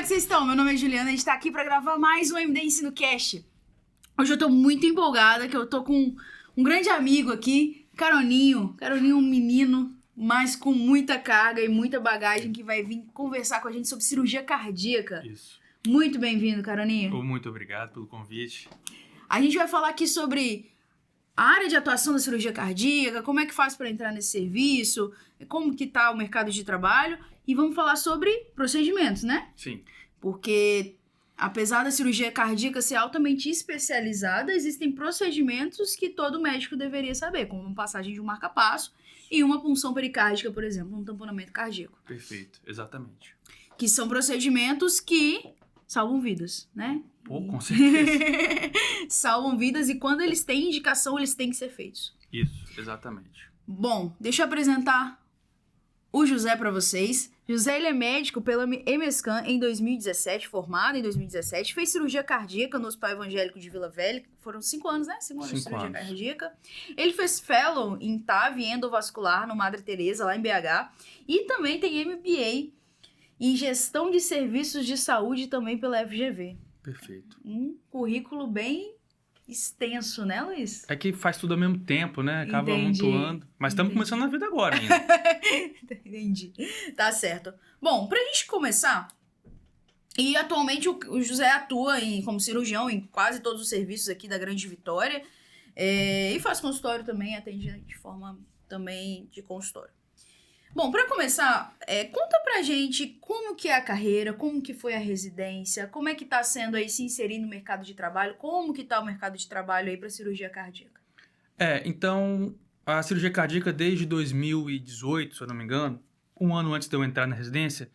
é que vocês estão? Meu nome é Juliana, a gente tá aqui pra gravar mais um MD Ensino Cast. Hoje eu tô muito empolgada, que eu tô com um grande amigo aqui, Caroninho. Caroninho é um menino, mas com muita carga e muita bagagem, que vai vir conversar com a gente sobre cirurgia cardíaca. Isso. Muito bem-vindo, Caroninho. Muito obrigado pelo convite. A gente vai falar aqui sobre a área de atuação da cirurgia cardíaca, como é que faz para entrar nesse serviço, como que tá o mercado de trabalho, e vamos falar sobre procedimentos, né? Sim. Porque, apesar da cirurgia cardíaca ser altamente especializada, existem procedimentos que todo médico deveria saber, como uma passagem de um marca-passo e uma punção pericárdica, por exemplo, um tamponamento cardíaco. Perfeito, exatamente. Que são procedimentos que salvam vidas, né? Pô, com certeza. Salvam vidas, e quando eles têm indicação, eles têm que ser feitos. Isso, exatamente. Bom, deixa eu apresentar o José para vocês. José, ele é médico pela EMESCAN em 2017, formado em 2017, fez cirurgia cardíaca no Hospital Evangélico de Vila Velha, foram 5 anos, né? 5 anos de cirurgia cardíaca. Ele fez fellow em TAV endovascular no Madre Teresa, lá em BH, e também tem MBA em gestão de serviços de saúde também pela FGV. Perfeito. Um currículo bem extenso, né, Luiz? É que faz tudo ao mesmo tempo, né? Acaba Entendi. amontoando. Mas estamos começando na vida agora ainda. Entendi. Tá certo. Bom, pra gente começar, e atualmente o José atua como cirurgião em quase todos os serviços aqui da Grande Vitória, e faz consultório também, atende de forma também de consultório. Bom, pra começar, conta pra gente como que é a carreira, como que foi a residência, como é que tá sendo aí se inserir no mercado de trabalho, como que tá o mercado de trabalho aí pra cirurgia cardíaca? Então, a cirurgia cardíaca desde 2018, se eu não me engano, um ano antes de eu entrar na residência,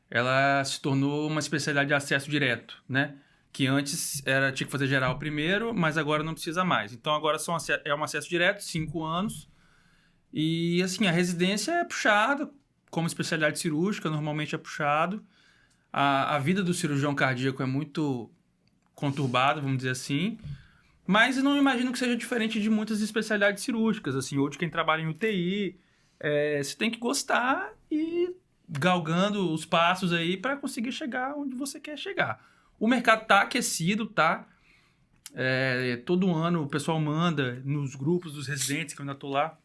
ela se tornou uma especialidade de acesso direto, né? Que antes tinha que fazer geral primeiro, mas agora não precisa mais. Então, agora é um acesso direto, 5 anos. E, assim, a residência é puxada, como especialidade cirúrgica, normalmente é puxado. A vida do cirurgião cardíaco é muito conturbada, vamos dizer assim. Mas eu não imagino que seja diferente de muitas especialidades cirúrgicas, assim, ou de quem trabalha em UTI. Você tem que gostar e ir galgando os passos aí para conseguir chegar onde você quer chegar. O mercado tá aquecido, tá? Todo ano o pessoal manda nos grupos dos residentes, que eu ainda tô lá,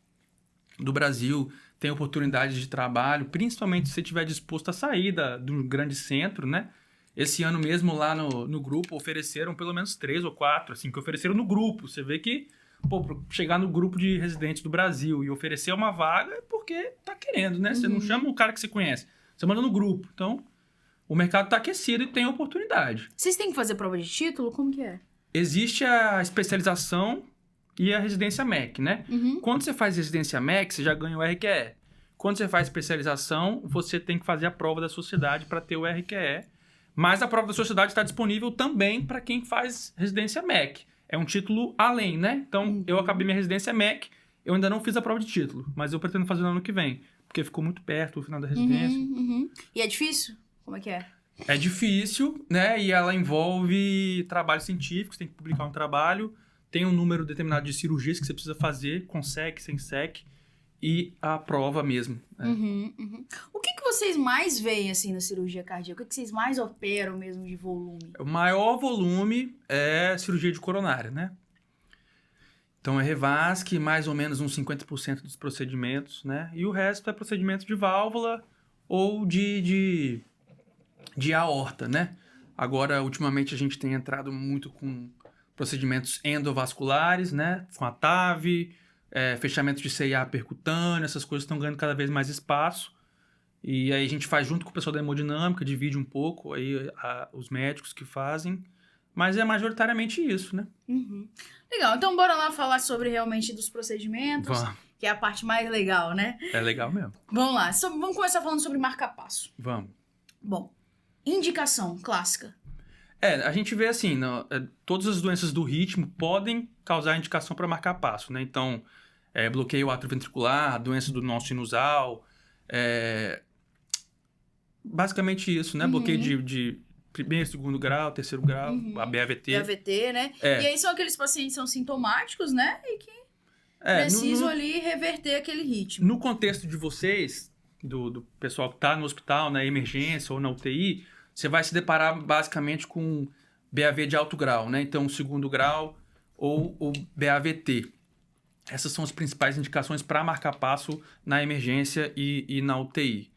do Brasil, tem oportunidades de trabalho, principalmente se você estiver disposto a sair do grande centro, né? Esse ano mesmo lá no grupo ofereceram pelo menos 3 ou 4, assim, que ofereceram no grupo. Você vê que, pra chegar no grupo de residentes do Brasil e oferecer uma vaga é porque tá querendo, né? Você não chama um cara que você conhece, você manda no grupo. Então, o mercado tá aquecido e tem oportunidade. Vocês têm que fazer prova de título? Como que é? Existe a especialização e a residência MEC, né? Quando você faz residência MEC, você já ganha o RQE. Quando você faz especialização, você tem que fazer a prova da sociedade para ter o RQE. Mas a prova da sociedade está disponível também para quem faz residência MEC. É um título além, né? Então, eu acabei minha residência MEC, eu ainda não fiz a prova de título, mas eu pretendo fazer no ano que vem, porque ficou muito perto o final da residência. E é difícil? Como é que é? É difícil, né? E ela envolve trabalho científico, você tem que publicar um trabalho, tem um número determinado de cirurgias que você precisa fazer, com SEC, sem SEC, e a prova mesmo. O que vocês mais veem, assim, na cirurgia cardíaca? O que vocês mais operam mesmo de volume? O maior volume é cirurgia de coronária, né? Então, é Revasc, mais ou menos uns 50% dos procedimentos, né? E o resto é procedimento de válvula ou de aorta, né? Agora, ultimamente, a gente tem entrado muito com procedimentos endovasculares, né? Com a TAV, fechamento de CIA percutâneo, essas coisas estão ganhando cada vez mais espaço. E aí a gente faz junto com o pessoal da hemodinâmica, divide um pouco aí os médicos que fazem, mas é majoritariamente isso, né? Legal, então bora lá falar sobre realmente dos procedimentos, Vamos. que é a parte mais legal, né? É legal mesmo. Vamos lá, vamos começar falando sobre marca-passo. Vamos. Bom, indicação clássica. A gente vê assim, todas as doenças do ritmo podem causar indicação para marcar passo, né? Então, bloqueio atrioventricular, doença do nó sinusal, basicamente isso, né? Bloqueio de primeiro, segundo grau, terceiro grau, a BAVT. BAVT, né? E aí são aqueles pacientes que são sintomáticos, né? E que precisam ali reverter aquele ritmo. No contexto de vocês, do pessoal que está no hospital, na emergência ou na UTI, você vai se deparar basicamente com BAV de alto grau, né? Então, segundo grau ou o BAVT. Essas são as principais indicações para marcar passo na emergência e na UTI.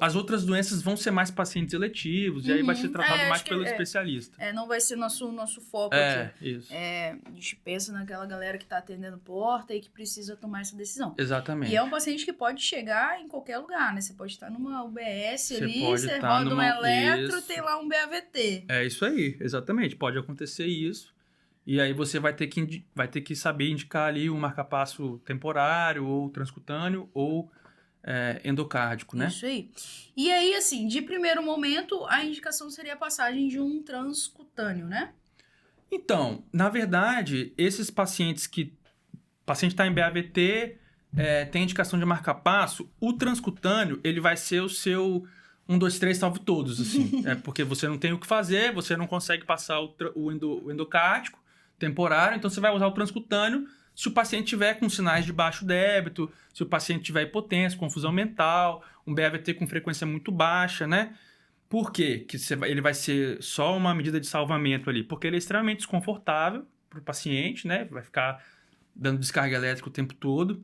As outras doenças vão ser mais pacientes eletivos, e aí vai ser tratado mais pelo especialista. Não vai ser nosso foco aqui. Isso. A gente pensa naquela galera que está atendendo porta e que precisa tomar essa decisão. Exatamente. E é um paciente que pode chegar em qualquer lugar, né? Você pode estar numa UBS ali, você roda numa... eletro, tem lá um BAVT. É isso aí, exatamente. Pode acontecer isso. E aí você vai ter que saber indicar ali um marcapasso temporário, ou transcutâneo, ou endocárdico, né? Isso aí. E aí, assim, de primeiro momento, a indicação seria a passagem de um transcutâneo, né? Então, na verdade, esses pacientes que... O paciente está em BAVT, tem indicação de marcapasso, o transcutâneo, ele vai ser o seu 1, 2, 3, salve todos, assim. Porque você não tem o que fazer, você não consegue passar o endocárdico temporário, então você vai usar o transcutâneo se o paciente tiver com sinais de baixo débito, se o paciente tiver hipotensão, confusão mental, um BAVT com frequência muito baixa, né? Por quê? Que ele vai ser só uma medida de salvamento ali? Porque ele é extremamente desconfortável para o paciente, né? Vai ficar dando descarga elétrica o tempo todo.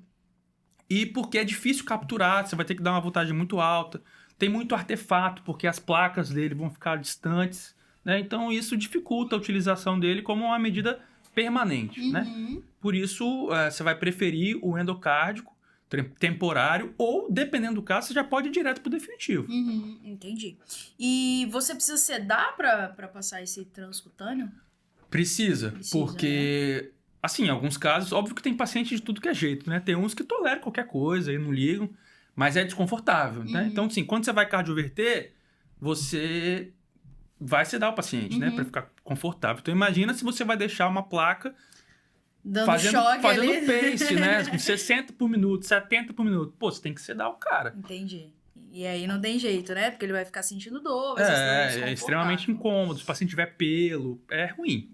E porque é difícil capturar, você vai ter que dar uma voltagem muito alta. Tem muito artefato, porque as placas dele vão ficar distantes, né? Então isso dificulta a utilização dele como uma medida permanente, né? Por isso, você vai preferir o endocárdico temporário ou, dependendo do caso, você já pode ir direto para o definitivo. Entendi. E você precisa sedar para passar esse transcutâneo? Precisa, porque, né? Assim, em alguns casos, óbvio que tem paciente de tudo que é jeito, né? Tem uns que toleram qualquer coisa e não ligam, mas é desconfortável, né? Então, assim, quando você vai cardioverter, você vai sedar o paciente, né? Para ficar confortável. Então, imagina se você vai deixar uma placa fazendo pace, né? Com 60 por minuto, 70 por minuto. Pô, você tem que sedar o cara. Entendi. E aí não tem jeito, né? Porque ele vai ficar sentindo dor. É extremamente incômodo. Se o paciente tiver pelo, é ruim.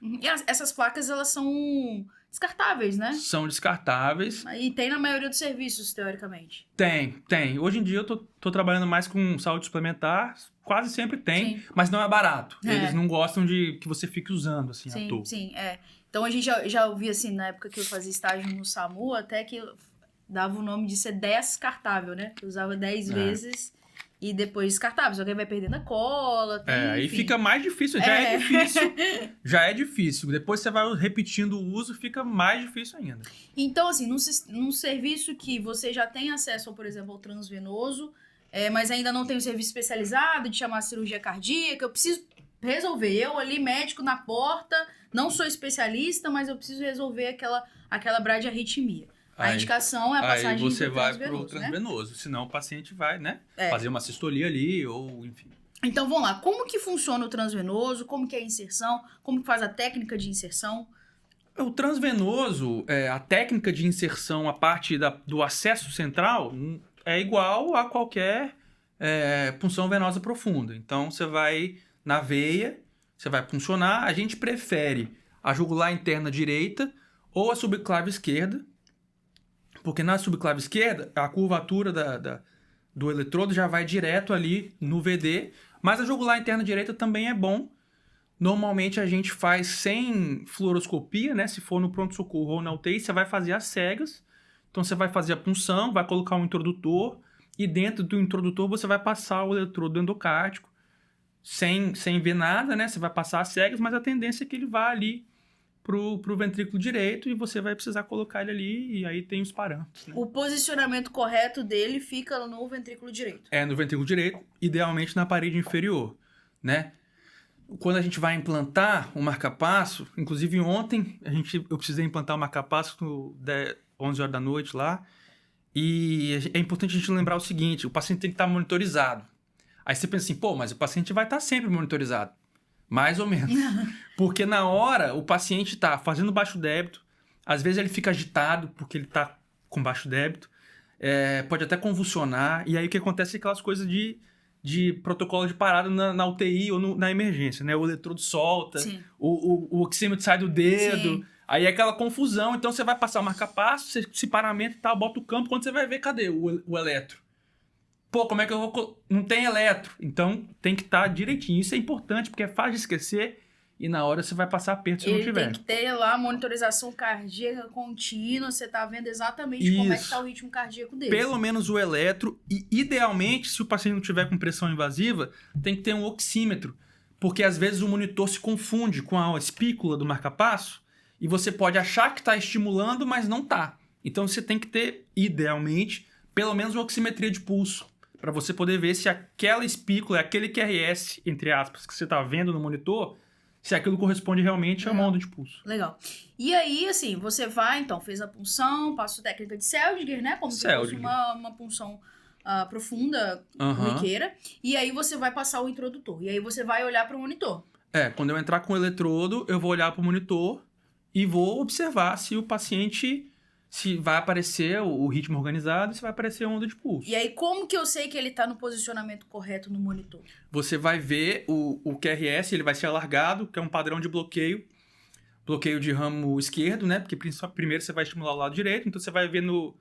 E essas placas, elas são descartáveis, né? São descartáveis. E tem na maioria dos serviços, teoricamente. Tem. Hoje em dia eu tô trabalhando mais com saúde suplementar. Quase sempre tem, mas não é barato. Eles não gostam de que você fique usando, assim, à toa. Sim. Então a gente já ouvi, assim, na época que eu fazia estágio no SAMU, até que dava o nome de ser descartável, né? Eu usava 10 vezes e depois descartável. Só que aí vai perdendo a cola. Aí fica mais difícil. Já é difícil. Depois você vai repetindo o uso, fica mais difícil ainda. Então, assim, num serviço que você já tem acesso, por exemplo, ao transvenoso, mas ainda não tem um serviço especializado de chamar cirurgia cardíaca, eu preciso resolver. Eu ali, médico na porta, não sou especialista, mas eu preciso resolver aquela bradiarritmia. A indicação é a passagem aí você vai pro transvenoso, senão o paciente vai, né, fazer uma sistolia ali, ou enfim. Então, vamos lá. Como que funciona o transvenoso? Como que é a inserção? Como que faz a técnica de inserção? O transvenoso, a técnica de inserção, a parte do acesso central, é igual a qualquer punção venosa profunda. Então, você vai na veia, você vai puncionar. A gente prefere a jugular interna direita ou a subclave esquerda, porque na subclave esquerda, a curvatura do eletrodo já vai direto ali no VD, mas a jugular interna direita também é bom. Normalmente a gente faz sem fluoroscopia, né? Se for no pronto-socorro ou na UTI, você vai fazer as cegas. Então você vai fazer a punção, vai colocar um introdutor e dentro do introdutor você vai passar o eletrodo endocárdico sem ver nada, né? Você vai passar as cegas, mas a tendência é que ele vá ali pro ventrículo direito e você vai precisar colocar ele ali e aí tem os parâmetros. Né? O posicionamento correto dele fica no ventrículo direito. No ventrículo direito, idealmente na parede inferior, né? Quando a gente vai implantar o marcapasso, inclusive ontem eu precisei implantar o marcapasso 11 horas da noite lá, e é importante a gente lembrar o seguinte, o paciente tem que estar monitorizado. Aí você pensa assim, mas o paciente vai estar sempre monitorizado. Mais ou menos. Porque na hora, o paciente está fazendo baixo débito, às vezes ele fica agitado porque ele está com baixo débito, pode até convulsionar, e aí o que acontece é aquelas coisas de protocolo de parada na UTI ou na emergência, né? O eletrodo solta, o oxímetro sai do dedo, Sim. Aí é aquela confusão. Então você vai passar o marca-passo, você se paramenta e tal, bota o campo, quando você vai ver, cadê o eletro? Pô, como é que eu vou... Não tem eletro. Então, tem que estar direitinho. Isso é importante, porque é fácil de esquecer e na hora você vai passar aperto se não tiver. Ele tem que ter lá monitorização cardíaca contínua, você tá vendo exatamente como é que tá o ritmo cardíaco dele. Pelo menos o eletro, e idealmente, se o paciente não tiver com pressão invasiva, tem que ter um oxímetro, porque às vezes o monitor se confunde com a espícula do marca-passo e você pode achar que está estimulando, mas não está. Então você tem que ter, idealmente, pelo menos uma oximetria de pulso, para você poder ver se aquela espícula, aquele QRS, entre aspas, que você está vendo no monitor, se aquilo corresponde realmente a uma onda de pulso. Legal. E aí, assim, você vai, então, fez a punção, passa a técnica de Seldinger, né? Como se fosse uma punção profunda, corriqueira. E aí você vai passar o introdutor. E aí você vai olhar para o monitor. Quando eu entrar com o eletrodo, eu vou olhar para o monitor e vou observar se o paciente... se vai aparecer o ritmo organizado e se vai aparecer a onda de pulso. E aí, como que eu sei que ele tá no posicionamento correto no monitor? Você vai ver o QRS, ele vai ser alargado, que é um padrão de bloqueio de ramo esquerdo, né? Porque primeiro você vai estimular o lado direito, então você vai ver no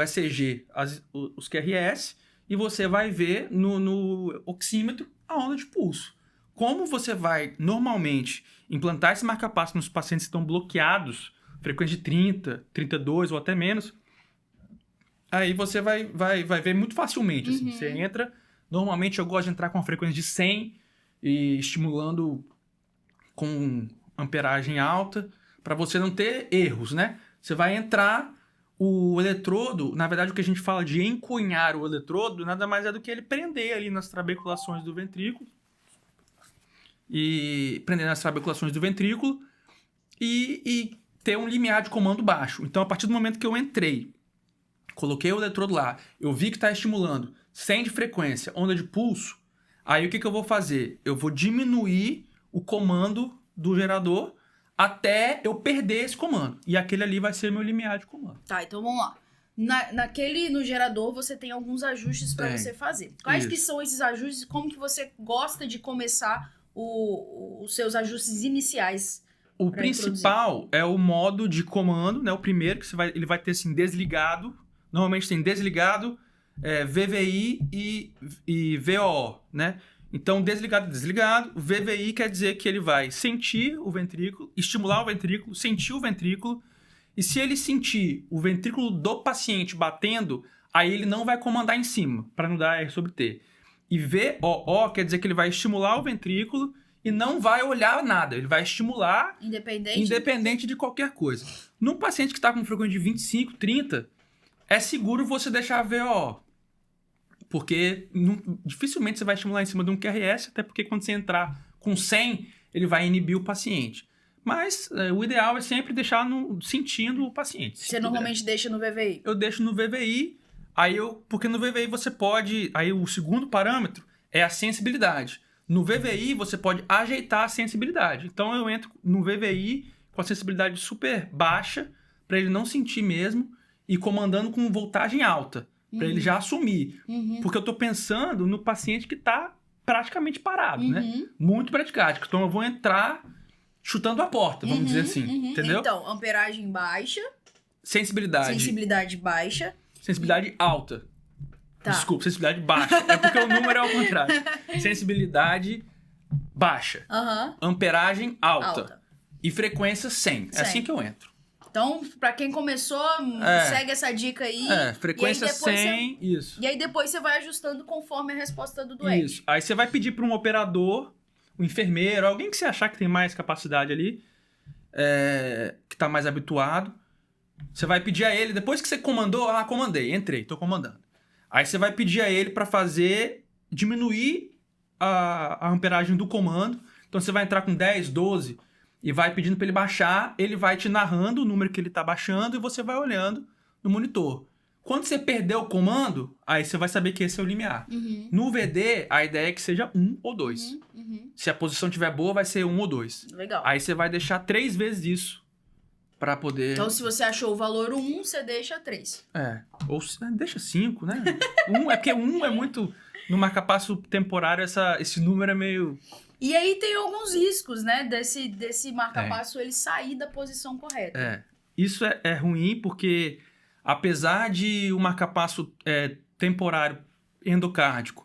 ECG os QRS e você vai ver no oxímetro a onda de pulso. Como você vai, normalmente, implantar esse marca-passo nos pacientes que estão bloqueados, frequência de 30, 32 ou até menos, aí você vai ver muito facilmente. Assim. Você entra, normalmente eu gosto de entrar com a frequência de 100 e estimulando com amperagem alta, para você não ter erros, né? Você vai entrar, o eletrodo, na verdade o que a gente fala de encunhar o eletrodo, nada mais é do que ele prender ali nas trabeculações do ventrículo, e ter um limiar de comando baixo. Então, a partir do momento que eu entrei, coloquei o eletrodo lá, eu vi que está estimulando 100 de frequência, onda de pulso, aí o que eu vou fazer? Eu vou diminuir o comando do gerador até eu perder esse comando. E aquele ali vai ser meu limiar de comando. Tá, então vamos lá. No gerador, você tem alguns ajustes para você fazer. Quais que são esses ajustes? Como que você gosta de começar os seus ajustes iniciais? O principal é o modo de comando, né? O primeiro, que ele vai ter assim, desligado. Normalmente tem desligado, VVI e VOO, né? Então, desligado. VVI quer dizer que ele vai sentir o ventrículo, estimular o ventrículo, sentir o ventrículo. E se ele sentir o ventrículo do paciente batendo, aí ele não vai comandar em cima, para não dar R sobre T. E VOO quer dizer que ele vai estimular o ventrículo e não vai olhar nada. Ele vai estimular independente de qualquer coisa. Num paciente que está com frequência de 25, 30, é seguro você deixar a VOO. Porque dificilmente você vai estimular em cima de um QRS, até porque quando você entrar com 100, ele vai inibir o paciente. Mas o ideal é sempre deixar sentindo o paciente. Você normalmente deixa no VVI? Eu deixo no VVI, porque no VVI você pode... Aí o segundo parâmetro é a sensibilidade. No VVI, você pode ajeitar a sensibilidade. Então, eu entro no VVI com a sensibilidade super baixa, para ele não sentir mesmo, e comandando com voltagem alta, para ele já assumir. Porque eu estou pensando no paciente que está praticamente parado, né? Muito praticático. Então, eu vou entrar chutando a porta, vamos dizer assim. Entendeu? Então, amperagem baixa. Sensibilidade baixa. Sensibilidade alta. Tá. Desculpa, sensibilidade baixa. É porque o número é ao contrário. Sensibilidade baixa. Amperagem alta. E frequência 100. É assim que eu entro. Então, pra quem começou, segue essa dica aí. Frequência 100, isso. E aí depois você vai ajustando conforme a resposta do doente. Isso. Aí você vai pedir para um operador, um enfermeiro, alguém que você achar que tem mais capacidade ali, que tá mais habituado. Você vai pedir a ele, depois que você comandou, comandei, entrei, tô comandando. Aí você vai pedir a ele para diminuir a amperagem do comando. Então você vai entrar com 10, 12 e vai pedindo para ele baixar. Ele vai te narrando o número que ele está baixando e você vai olhando no monitor. Quando você perder o comando, aí você vai saber que esse é o limiar. No VD, a ideia é que seja 1 ou 2. Se a posição estiver boa, vai ser 1 ou 2. Legal. Aí você vai deixar 3 vezes isso para poder... Então, se você achou o valor 1, você deixa 3. Ou deixa 5, né? 1, é porque 1 é muito... No marca-passo temporário, esse número é meio... E aí tem alguns riscos, né? Desse marca-passo ele sair da posição correta. Isso é ruim porque, apesar de o marca-passo temporário endocárdico,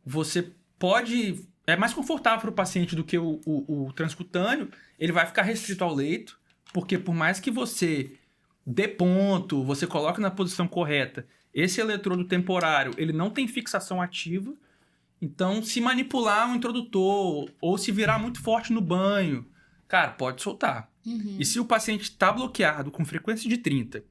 você pode... É mais confortável para o paciente do que o transcutâneo. Ele vai ficar restrito ao leito, porque por mais que você dê ponto, você coloque na posição correta, esse eletrodo temporário, ele não tem fixação ativa. Então, se manipular um introdutor ou se virar muito forte no banho, cara, pode soltar. E se o paciente está bloqueado com frequência de 30,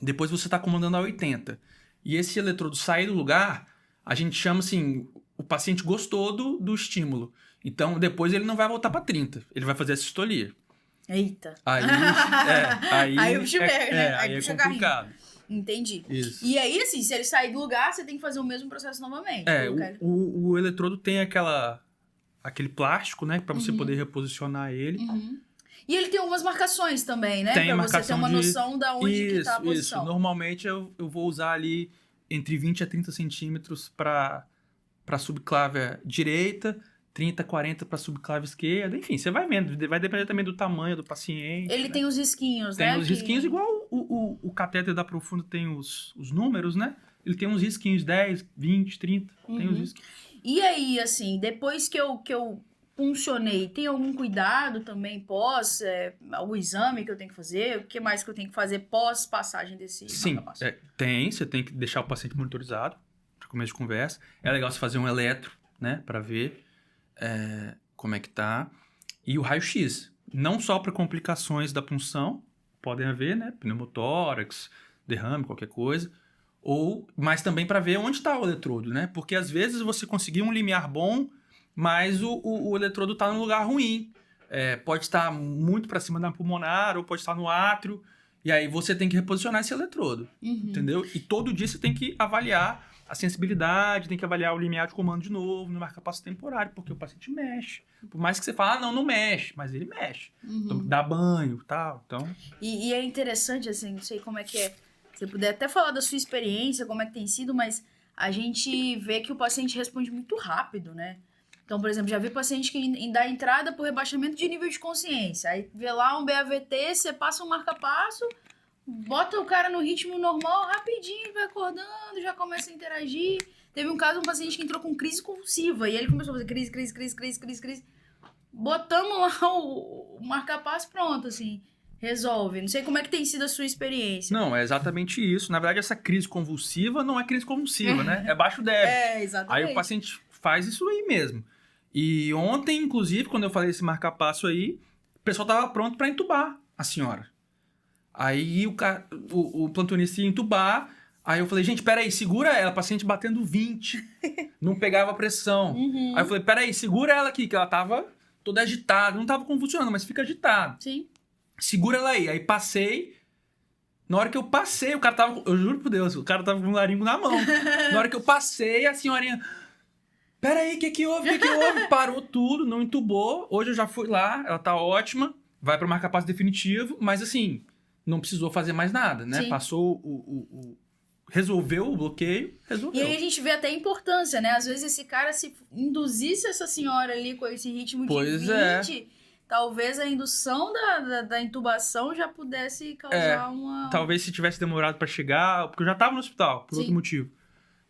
depois você está comandando a 80, e esse eletrodo sair do lugar, a gente chama assim... O paciente gostou do estímulo. Então, depois ele não vai voltar para 30. Ele vai fazer a sistolia. Eita. Aí o bicho pega, né? Aí é complicado. Entendi. Isso. E aí, assim, se ele sair do lugar, você tem que fazer o mesmo processo novamente. O eletrodo tem aquele plástico, né? Para você poder reposicionar ele. E ele tem algumas marcações também, né? Tem pra marcação você ter uma noção da onde que tá a posição. Isso. Normalmente eu vou usar ali entre 20 a 30 centímetros para subclávia direita, 30, 40 para subclávia esquerda. Enfim, você vai vendo. Vai depender também do tamanho do paciente. Ele tem os risquinhos, né? Tem os risquinhos, igual o catéter da Profunda tem os números, né? Ele tem uns risquinhos, 10, 20, 30. Tem os risquinhos. E aí, assim, depois que eu funcionei, tem algum cuidado também pós, algum exame que eu tenho que fazer? O que mais que eu tenho que fazer pós passagem desse marca-passo? Sim, você tem que deixar o paciente monitorizado para começo de conversa. É legal você fazer um eletro, né, para ver como é que tá. E o raio-x, não só para complicações da punção, podem haver, né, pneumotórax, derrame, qualquer coisa, mas também para ver onde está o eletrodo, né? Porque às vezes você conseguiu um limiar bom, mas o eletrodo está num lugar ruim. Pode estar muito para cima da pulmonar ou pode estar no átrio. E aí você tem que reposicionar esse eletrodo, entendeu? E todo dia você tem que avaliar a sensibilidade, tem que avaliar o limiar de comando de novo, no marca-passo temporário, porque o paciente mexe. Por mais que você fale, não mexe, mas ele mexe. Então, dá banho e tal. Então... E é interessante, assim, não sei como é que é. Se você puder até falar da sua experiência, como é que tem sido, mas a gente vê que o paciente responde muito rápido, né? Então, por exemplo, já vi paciente que dá entrada por rebaixamento de nível de consciência. Aí vê lá um BAVT, você passa um marca-passo, bota o cara no ritmo normal, rapidinho, vai acordando, já começa a interagir. Teve um caso, um paciente que entrou com crise convulsiva, e ele começou a fazer crise. Botamos lá o marca-passo, pronto, assim, resolve. Não sei como é que tem sido a sua experiência. Não, é exatamente isso. Na verdade, essa crise convulsiva não é crise convulsiva, né? É baixo débito. Exatamente. Aí o paciente faz isso aí mesmo. E ontem, inclusive, quando eu falei esse marca-passo aí, o pessoal tava pronto para entubar a senhora. Aí o plantonista ia entubar, aí eu falei, gente, peraí, segura ela, paciente batendo 20, não pegava pressão. Aí eu falei, peraí, segura ela aqui, que ela tava toda agitada, não tava convulsionando, mas fica agitada. Sim. Segura ela aí passei, na hora que eu passei, o cara tava, eu juro por Deus, o cara tava com o laringo na mão. Na hora que eu passei, a senhorinha... Peraí, o que houve? Parou tudo, não entubou. Hoje eu já fui lá, ela tá ótima. Vai pro marca-passo definitivo. Mas assim, não precisou fazer mais nada, né? Sim. Passou resolveu o bloqueio, resolveu. E aí a gente vê até a importância, né? Às vezes esse cara, se induzisse essa senhora ali com esse ritmo de 20... Talvez a indução da intubação já pudesse causar uma... Talvez se tivesse demorado pra chegar... Porque eu já tava no hospital, por outro motivo.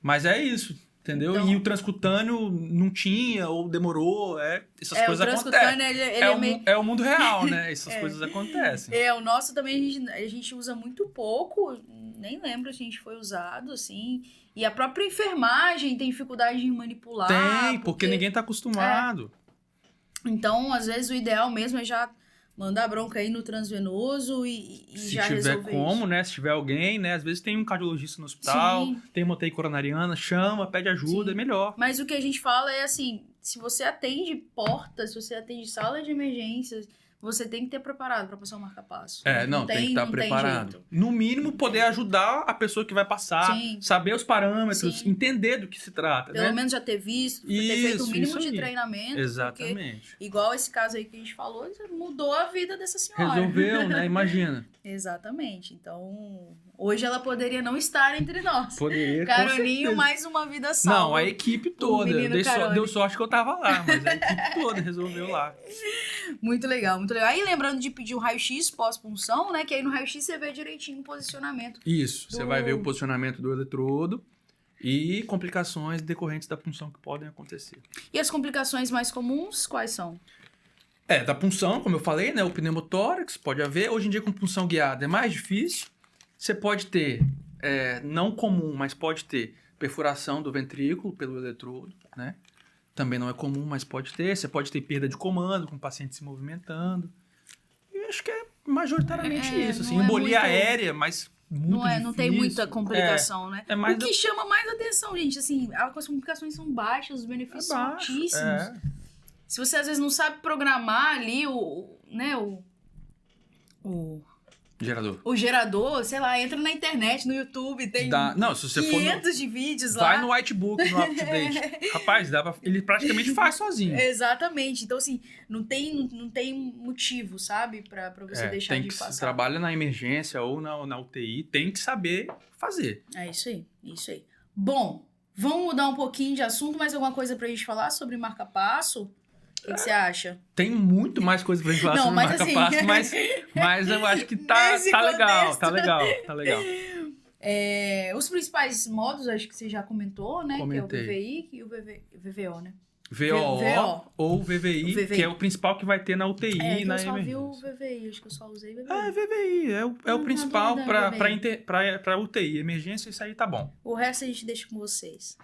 Mas é isso. Entendeu? Então, e o transcutâneo não tinha, ou demorou, essas coisas acontecem. É o mundo real, né? Essas coisas acontecem. O nosso também a gente usa muito pouco, nem lembro se a gente foi usado, assim. E a própria enfermagem tem dificuldade em manipular. Tem, porque ninguém tá acostumado. Então, às vezes, o ideal mesmo é já mandar bronca aí no transvenoso e já resolver Se tiver como, isso. né? Se tiver alguém, né? Às vezes tem um cardiologista no hospital, tem uma UTI coronariana, chama, pede ajuda, é melhor. Mas o que a gente fala é assim, se você atende portas, se você atende sala de emergências, você tem que ter preparado para passar o marca-passo. Tem que estar preparado. No mínimo, poder ajudar a pessoa que vai passar, saber os parâmetros, entender do que se trata. Pelo menos já ter visto, ter feito o mínimo de treinamento. Exatamente. Igual esse caso aí que a gente falou, mudou a vida dessa senhora. Resolveu, né? Imagina. Exatamente. Então, hoje ela poderia não estar entre nós. Poderia, Carolinho, mais uma vida salva. Não, a equipe toda. Deu sorte que eu tava lá, mas a equipe toda resolveu lá. Muito legal, muito legal. Aí lembrando de pedir o raio-x pós-punção, né? Que aí no raio-x você vê direitinho o posicionamento. Isso, você vai ver o posicionamento do eletrodo. E complicações decorrentes da punção que podem acontecer. E as complicações mais comuns, quais são? Da punção, como eu falei, né? O pneumotórax, pode haver. Hoje em dia, com punção guiada é mais difícil. Você pode ter, não comum, mas pode ter perfuração do ventrículo pelo eletrodo, né? Também não é comum, mas pode ter. Você pode ter perda de comando com o paciente se movimentando. E acho que é majoritariamente isso. Assim, embolia aérea, mas muito difícil. Não tem muita complicação, né? Mais o que chama mais atenção, gente, assim, as complicações são baixas, os benefícios são altíssimos. Se você às vezes não sabe programar ali o gerador. O gerador, sei lá, entra na internet, no YouTube, tem se você 500 de vídeos lá. Vai no whitebook, no UpToDate. Rapaz, ele praticamente faz sozinho. Exatamente. Então, assim, não tem motivo, sabe? Pra você deixar de passar. Se trabalha na emergência ou na UTI, tem que saber fazer. É isso aí. Bom, vamos mudar um pouquinho de assunto, mais alguma coisa pra gente falar sobre marca-passo? O que você acha? Tem muito mais coisa pra gente falar sobre marca-passo, mas eu acho que tá legal. Os principais modos, acho que você já comentou, né? Comentei. Que é o VVI e o VVO, né? VO ou VVI, que é o principal que vai ter na UTI e na emergência. Eu só vi o VVI, acho que eu só usei VVI. VVI, é o principal pra UTI. Emergência, isso aí tá bom. O resto a gente deixa com vocês.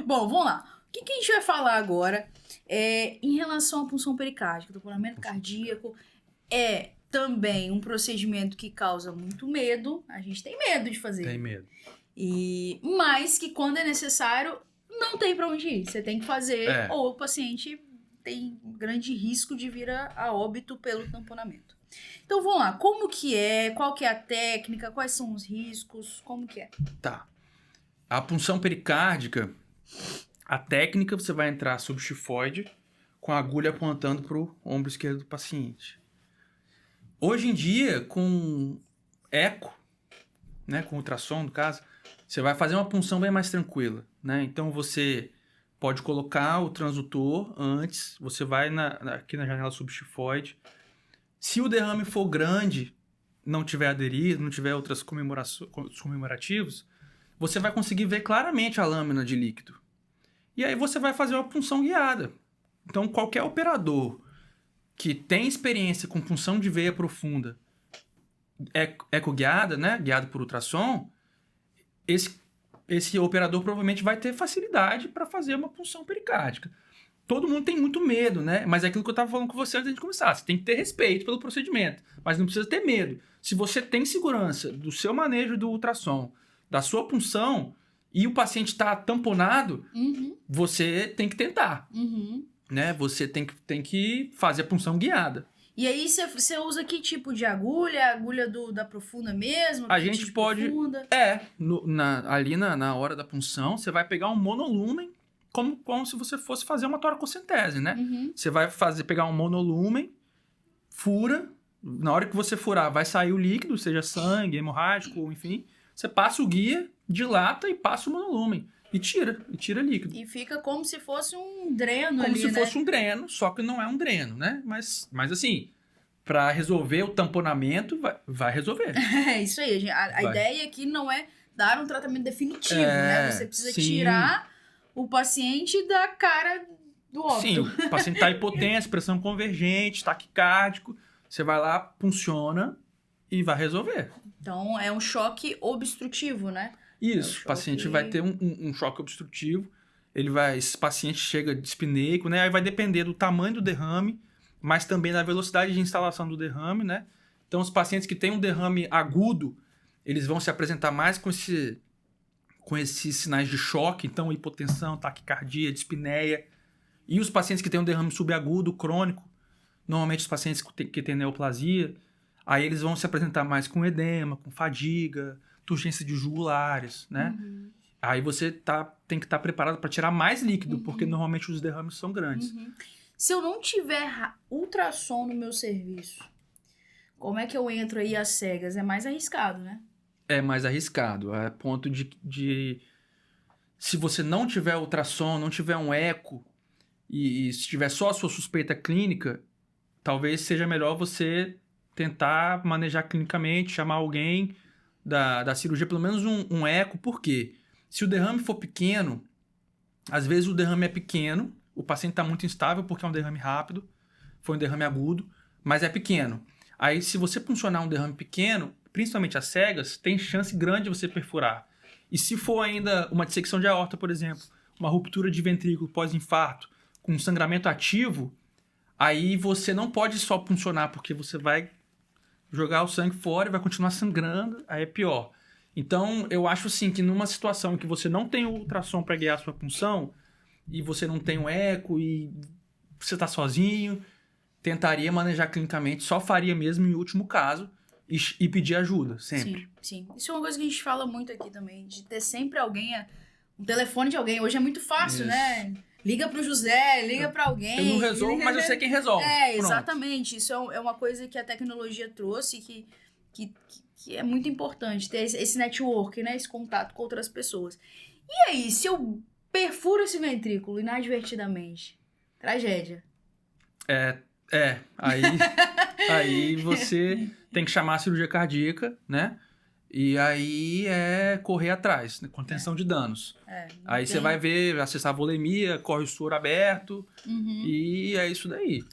Bom, vamos lá. O que a gente vai falar agora em relação à punção pericárdica? O tamponamento cardíaco é também um procedimento que causa muito medo. A gente tem medo de fazer. Tem medo. Mas que quando é necessário, não tem pra onde ir. Você tem que fazer, ou o paciente tem grande risco de vir a óbito pelo tamponamento. Então vamos lá, como que é? Qual que é a técnica? Quais são os riscos? Como que é? Tá. A punção pericárdica, a técnica, você vai entrar subchifoide com a agulha apontando pro ombro esquerdo do paciente. Hoje em dia, com eco, né, com ultrassom no caso, você vai fazer uma punção bem mais tranquila, né? Então você pode colocar o transdutor antes, você vai aqui na janela subchifoide. Se o derrame for grande, não tiver aderido, não tiver outros comemorativos, você vai conseguir ver claramente a lâmina de líquido. E aí você vai fazer uma punção guiada. Então qualquer operador que tem experiência com punção de veia profunda, ecoguiada, né, guiado por ultrassom, esse operador provavelmente vai ter facilidade para fazer uma punção pericárdica. Todo mundo tem muito medo, né? Mas é aquilo que eu estava falando com você antes de começar. Você tem que ter respeito pelo procedimento, mas não precisa ter medo. Se você tem segurança do seu manejo do ultrassom, da sua punção, e o paciente está tamponado, você tem que tentar. Né? Você tem que fazer a punção guiada. E aí você usa que tipo de agulha? Agulha da profunda mesmo? A gente pode... Profunda? Ali na hora da punção, você vai pegar um monolumen, como se você fosse fazer uma toracocentese, né? Você vai pegar um monolumen, fura, na hora que você furar vai sair o líquido, seja sangue, hemorrágico, enfim. Você passa o guia, dilata e passa o monolumen. E tira líquido. E fica como se fosse um dreno como ali, se fosse um dreno, só que não é um dreno, né? Mas assim, para resolver o tamponamento, vai resolver. É isso aí. A ideia aqui não é dar um tratamento definitivo, né? Você precisa tirar o paciente da cara do óbito. Sim, o paciente está hipotenso, pressão convergente, taquicárdico. Você vai lá, funciona e vai resolver. Então, é um choque obstrutivo, né? Isso, o paciente vai ter um choque obstrutivo. Esse paciente chega dispneico, né? Aí vai depender do tamanho do derrame, mas também da velocidade de instalação do derrame, né? Então, os pacientes que têm um derrame agudo, eles vão se apresentar mais com esses sinais de choque, então hipotensão, taquicardia, dispneia. E os pacientes que têm um derrame subagudo, crônico, normalmente os pacientes que têm neoplasia, aí eles vão se apresentar mais com edema, com fadiga, turgência de jugulares, né? Aí você tem que estar preparado para tirar mais líquido, porque normalmente os derrames são grandes. Se eu não tiver ultrassom no meu serviço, como é que eu entro aí às cegas? É mais arriscado, né? É mais arriscado, a ponto de se você não tiver ultrassom, não tiver um eco, e se tiver só a sua suspeita clínica, talvez seja melhor você tentar manejar clinicamente, chamar alguém da cirurgia, pelo menos um eco. Por quê? Se o derrame for pequeno, às vezes o derrame é pequeno, o paciente está muito instável porque é um derrame rápido, foi um derrame agudo, mas é pequeno. Aí, se você puncionar um derrame pequeno, principalmente às cegas, tem chance grande de você perfurar. E se for ainda uma dissecção de aorta, por exemplo, uma ruptura de ventrículo pós-infarto, com sangramento ativo, aí você não pode só puncionar, porque você vai jogar o sangue fora e vai continuar sangrando, aí é pior. Então, eu acho assim que numa situação em que você não tem o ultrassom para guiar a sua punção, e você não tem um eco, e você está sozinho, tentaria manejar clinicamente, só faria mesmo em último caso, e pedir ajuda, sempre. Sim, sim. Isso é uma coisa que a gente fala muito aqui também, de ter sempre alguém, um telefone de alguém. Hoje é muito fácil, né? Liga pro José, liga pra alguém. Eu não resolvo, mas eu sei quem resolve. Exatamente. Isso é uma coisa que a tecnologia trouxe que é muito importante, ter esse network, né? Esse contato com outras pessoas. E aí, se eu perfuro esse ventrículo inadvertidamente? Tragédia. Aí você tem que chamar a cirurgia cardíaca, né? E aí é correr atrás, né? Contenção de danos. Aí você vai ver, acessar a volemia, corre o soro aberto, e é isso daí.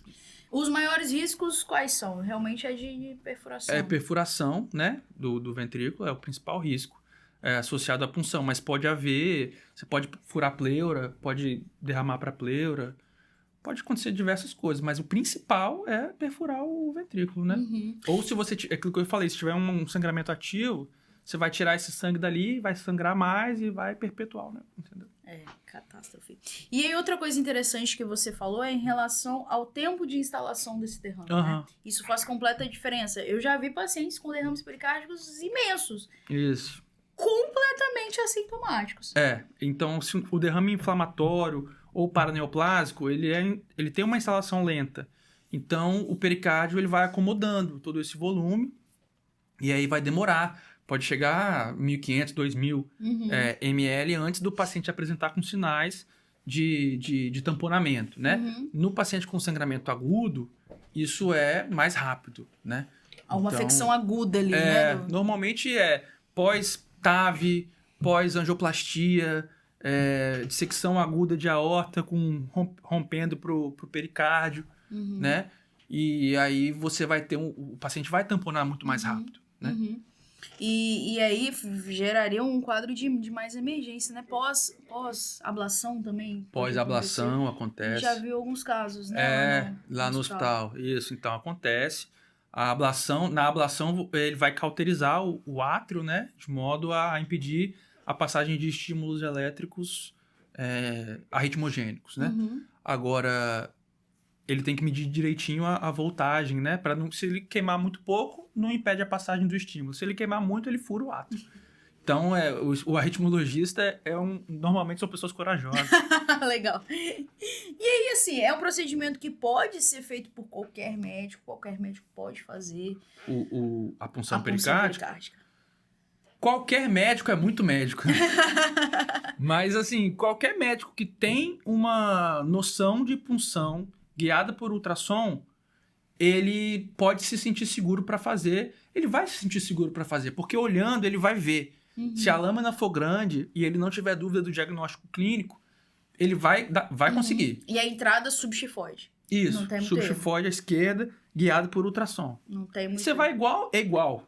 Os maiores riscos quais são? Realmente é de perfuração. É perfuração, né? Do ventrículo, é o principal risco associado à punção. Mas pode haver, você pode furar a pleura, pode derramar para a pleura, pode acontecer diversas coisas, mas o principal é perfurar o ventrículo, né? Ou se você, é aquilo que eu falei, se tiver um sangramento ativo, você vai tirar esse sangue dali, vai sangrar mais e vai perpetuar, né? Entendeu? Catástrofe. E aí outra coisa interessante que você falou é em relação ao tempo de instalação desse derrame, né? Isso faz completa diferença. Eu já vi pacientes com derrames pericárdicos imensos. Isso. Completamente assintomáticos. Então se o derrame inflamatório ou paraneoplásico, ele tem uma instalação lenta. Então, o pericárdio ele vai acomodando todo esse volume e aí vai demorar. Pode chegar a 1.500, 2.000 ml antes do paciente apresentar com sinais de tamponamento, né? No paciente com sangramento agudo, isso é mais rápido, né? Há uma afecção aguda ali, né? Normalmente pós-TAV, pós-angioplastia, dissecção aguda de aorta rompendo pro pericárdio, né? E aí você vai ter o paciente vai tamponar muito mais rápido, né? E aí geraria um quadro de mais emergência, né? Pós-ablação também. Pós-ablação acontece. Já viu alguns casos, né? Lá no hospital. Isso, então acontece. Na ablação ele vai cauterizar o átrio, né? De modo a impedir a passagem de estímulos elétricos arritmogênicos, né? Agora, ele tem que medir direitinho a voltagem, né? Se ele queimar muito pouco, não impede a passagem do estímulo. Se ele queimar muito, ele fura o átrio. Então, o arritmologista normalmente são pessoas corajosas. Legal. E aí, assim, é um procedimento que pode ser feito por qualquer médico pode fazer. A punção pericárdica? Qualquer médico é muito médico. Né? Mas, assim, qualquer médico que tem uma noção de punção guiada por ultrassom, ele pode se sentir seguro para fazer. Ele vai se sentir seguro para fazer, porque olhando ele vai ver. Se a lâmina for grande e ele não tiver dúvida do diagnóstico clínico, ele vai conseguir. E a entrada subchifoide. Isso, subchifoide à esquerda, guiado por ultrassom. Não tem muito. Você vai igual, é igual.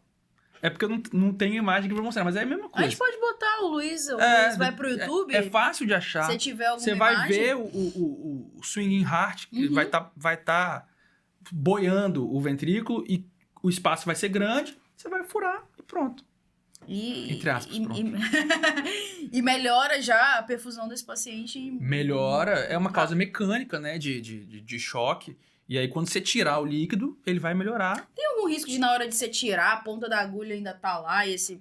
É porque eu não tenho imagem pra mostrar, mas é a mesma coisa. A gente pode botar o Luiz vai pro YouTube. É fácil de achar. Se tiver alguma Você vai ver o swinging heart, que vai tá boiando o ventrículo e o espaço vai ser grande, você vai furar e pronto. Entre aspas, pronto. E melhora já a perfusão desse paciente. Melhora, é uma causa mecânica, né, de choque. E aí, quando você tirar o líquido, ele vai melhorar. Tem algum risco de, na hora de você tirar, a ponta da agulha ainda tá lá e esse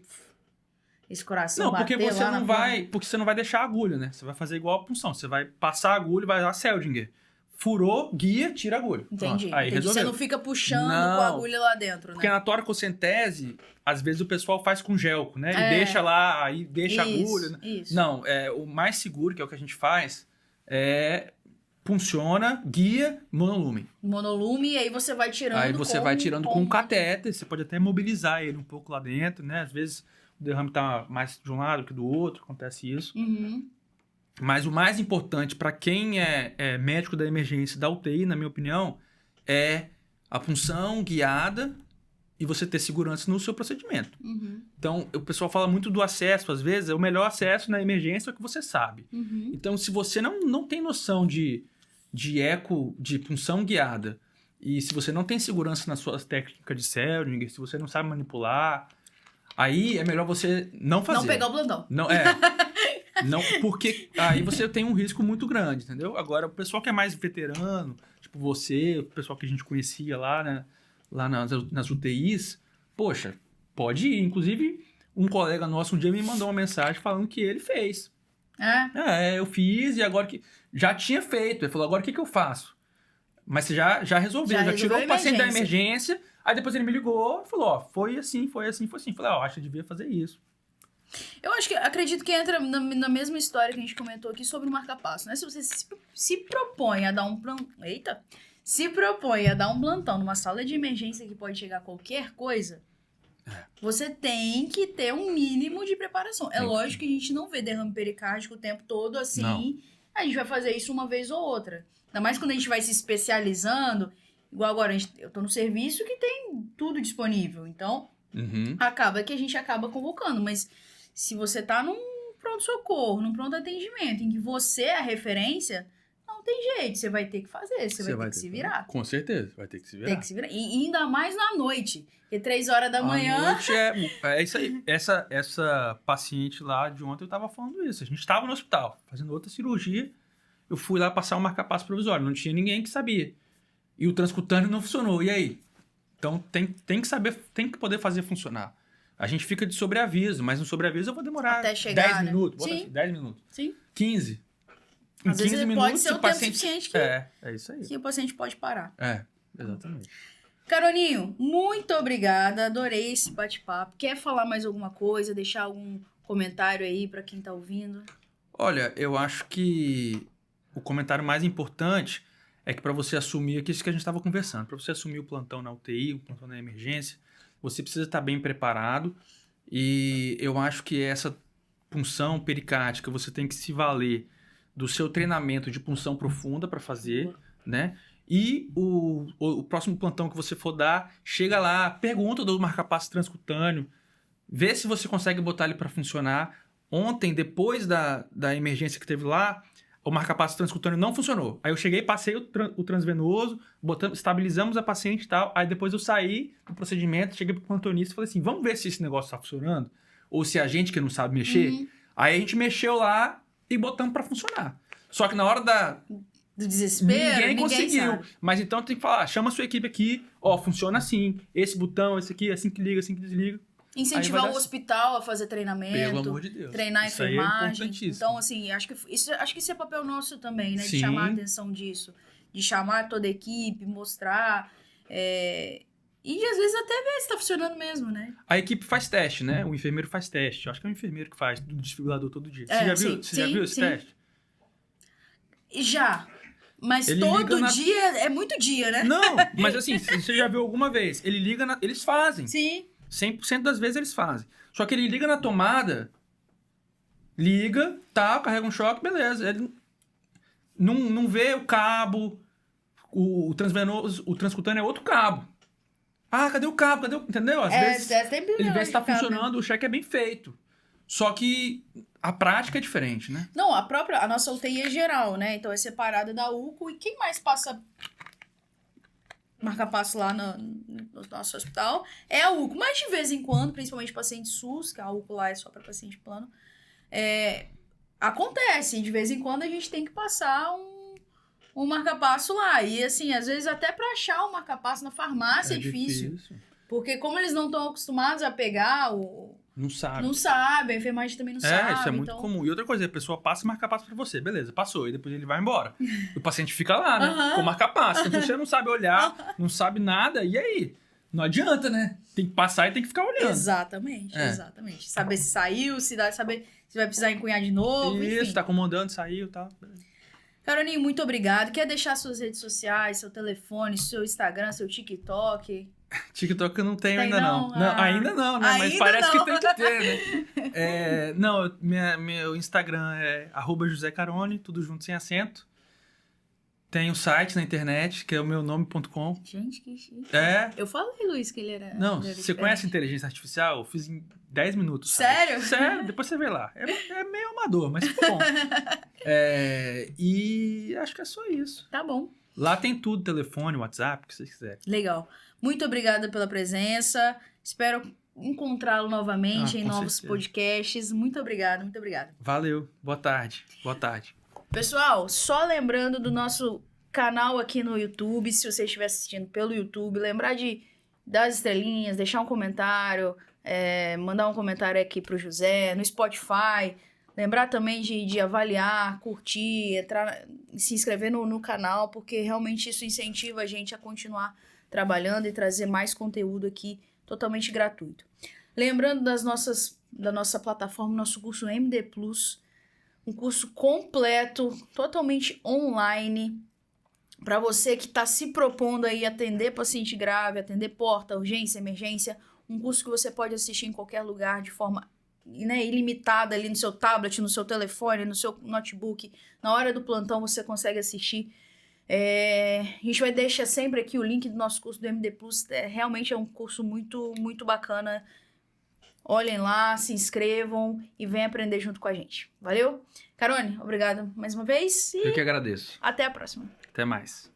coração bater porque você lá não vai, porque você não vai deixar a agulha, né? Você vai fazer igual a punção. Você vai passar a agulha e vai lá Seldinger. Furou, guia, tira a agulha. Entendi. Aí resolveu. Você não fica puxando com a agulha lá dentro, né? Porque na toracocentese, às vezes o pessoal faz com gelco, né? E deixa lá, aí deixa a agulha. Né? Isso. Não, o mais seguro, que é o que a gente faz, funciona, guia, monolume. Monolume, e aí você vai tirando vai tirando com um catéter, você pode até mobilizar ele um pouco lá dentro, né? Às vezes derrame tá mais de um lado que do outro, acontece isso. Uhum. Mas o mais importante para quem é médico da emergência da UTI, na minha opinião, é a punção guiada e você ter segurança no seu procedimento. Uhum. Então, o pessoal fala muito do acesso, às vezes, o melhor acesso na emergência é o que você sabe. Uhum. Então, se você não tem noção de eco, de punção guiada, e se você não tem segurança nas suas técnicas de Seldinger, se você não sabe manipular, aí é melhor você não fazer. Não pegar o plantão. Não, não, porque aí você tem um risco muito grande, entendeu? Agora, o pessoal que é mais veterano, tipo você, o pessoal que a gente conhecia lá, né, lá nas UTIs, poxa, pode ir. Inclusive, um colega nosso um dia me mandou uma mensagem falando que ele fez. Eu fiz e agora que... Já tinha feito. Ele falou, agora o que eu faço? Mas você já resolveu, já tirou o paciente da emergência. Aí depois ele me ligou e falou, ó, foi assim, foi assim, foi assim. Eu falei, ó, acho que devia fazer isso. Eu acredito que entra na mesma história que a gente comentou aqui sobre o marca-passo, né? Se você se propõe a dar um plantão... Eita! Se propõe a dar um plantão numa sala de emergência que pode chegar qualquer coisa, você tem que ter um mínimo de preparação. É lógico que a gente não vê derrame pericárdico o tempo todo assim. Não. A gente vai fazer isso uma vez ou outra. Ainda mais quando a gente vai se especializando. Igual agora, eu tô no serviço que tem tudo disponível. Então, acaba que a gente acaba convocando. Mas se você tá num pronto-socorro, num pronto-atendimento, em que você é a referência, não tem jeito. Você vai ter que fazer, você vai ter que se virar. Com certeza, vai ter que se virar. Tem que se virar. E ainda mais na noite. Porque 3 horas da manhã... A noite é isso aí. Essa paciente lá de ontem, eu tava falando isso. A gente tava no hospital, fazendo outra cirurgia. Eu fui lá passar um marca-passo provisório. Não tinha ninguém que sabia. E o transcutâneo não funcionou. E aí? Então, tem que saber, tem que poder fazer funcionar. A gente fica de sobreaviso, mas no sobreaviso eu vou demorar até chegar, 10 minutos. Sim. Assim, 10 minutos. Sim. 15. Em Às 15 vezes minutos, pode ser o tempo suficiente que, é isso aí. Que o paciente pode parar. Exatamente. Caroninho, muito obrigada. Adorei esse bate-papo. Quer falar mais alguma coisa? Deixar algum comentário aí para quem tá ouvindo? Olha, eu acho que o comentário mais importante é que para você assumir isso que a gente estava conversando, para você assumir o plantão na UTI, o plantão na emergência, você precisa estar bem preparado e eu acho que essa punção pericárdica você tem que se valer do seu treinamento de punção profunda para fazer, né? E o próximo plantão que você for dar, chega lá, pergunta do marca-passo transcutâneo, vê se você consegue botar ele para funcionar. Ontem, depois da emergência que teve lá, o marca-passo transcutâneo não funcionou. Aí eu cheguei, passei o transvenoso, estabilizamos a paciente e tal. Aí depois eu saí do procedimento, cheguei pro plantonista e falei assim, vamos ver se esse negócio tá funcionando? Ou se a gente que não sabe mexer. Aí a gente mexeu lá e botamos para funcionar. Só que na hora do desespero, ninguém conseguiu. Sabe. Mas então tem que falar, chama a sua equipe aqui, ó, funciona assim. Esse botão, esse aqui, assim que liga, assim que desliga. Incentivar o hospital a fazer treinamento. Pelo amor de Deus. Treinar a isso aí enfermagem. É então, assim, acho que isso é papel nosso também, né? Sim. De chamar a atenção disso. De chamar toda a equipe, mostrar. E às vezes até ver se tá funcionando mesmo, né? A equipe faz teste, né? O enfermeiro faz teste. Eu acho que é o enfermeiro que faz do desfibrilador todo dia. Você já viu esse teste? Já. Mas ele todo dia é muito dia, né? Não, mas assim, você já viu alguma vez. Ele liga, eles fazem. Sim. 100% das vezes eles fazem. Só que ele liga na tomada, liga, tá, carrega um choque, beleza. Ele não vê o cabo, o transvenoso, o transcutâneo é outro cabo. Ah, cadê o cabo? Entendeu? Às vezes ele vê se tá funcionando, o cheque é bem feito. Só que a prática é diferente, né? Não, a nossa UTI é geral, né? Então é separada da UCO. E quem mais passa marca-passo lá no nosso hospital é a UCO. Mas de vez em quando, principalmente paciente SUS, que a UCO lá é só para paciente plano, acontece. De vez em quando a gente tem que passar um marca-passo lá. E assim, às vezes até para achar o marca-passo na farmácia é difícil. Porque como eles não estão acostumados a pegar Não sabe. Não sabe, a enfermagem também não sabe. Isso é muito comum. E outra coisa, a pessoa passa e marca passo pra você. Beleza, passou. E depois ele vai embora. O paciente fica lá, né? Com marca passo. Então você não sabe olhar, não sabe nada. E aí? Não adianta, né? Tem que passar e tem que ficar olhando. Exatamente, exatamente. Saber se saiu, saber se vai precisar encunhar de novo, Isso, enfim. tá acomodando, saiu e tal. Caroninho, muito obrigado. Quer deixar suas redes sociais, seu telefone, seu Instagram, seu TikTok? TikTok eu não tenho Tem ainda não? não. Não, Ah. ainda não, né? Mas Ainda parece não. que tem que ter, né? Não, meu Instagram é @josecarone, tudo junto sem acento. Tem um site na internet, que é o meunome.com. Gente, que chique. É. Eu falei, Luiz, que ele era. Não, ele era você diferente. conhece inteligência artificial? Eu fiz em 10 minutos. o site. Sério? Sério, depois você vê lá. É meio amador, mas ficou bom. E acho que é só isso. Tá bom. Lá tem tudo, telefone, WhatsApp, o que vocês quiserem. Legal. Muito obrigada pela presença. Espero encontrá-lo novamente em com novos certeza. podcasts. Muito obrigada, muito obrigada. Valeu. Boa tarde. Boa tarde. Pessoal, só lembrando do nosso canal aqui no YouTube, se você estiver assistindo pelo YouTube, lembrar de dar as estrelinhas, deixar um comentário, mandar um comentário aqui pro José, no Spotify. Lembrar também de avaliar, curtir, se inscrever no canal, porque realmente isso incentiva a gente a continuar trabalhando e trazer mais conteúdo aqui totalmente gratuito. Lembrando da nossa plataforma, nosso curso MD Plus, um curso completo, totalmente online, para você que está se propondo aí atender paciente grave, atender porta, urgência, emergência, um curso que você pode assistir em qualquer lugar de forma ilimitada ali no seu tablet, no seu telefone, no seu notebook. Na hora do plantão você consegue assistir. A gente vai deixar sempre aqui o link do nosso curso do MD Plus. Realmente é um curso muito, muito bacana. Olhem lá, se inscrevam e venham aprender junto com a gente. Valeu? Carone, obrigado mais uma vez. E Eu que agradeço. até a próxima. Até mais.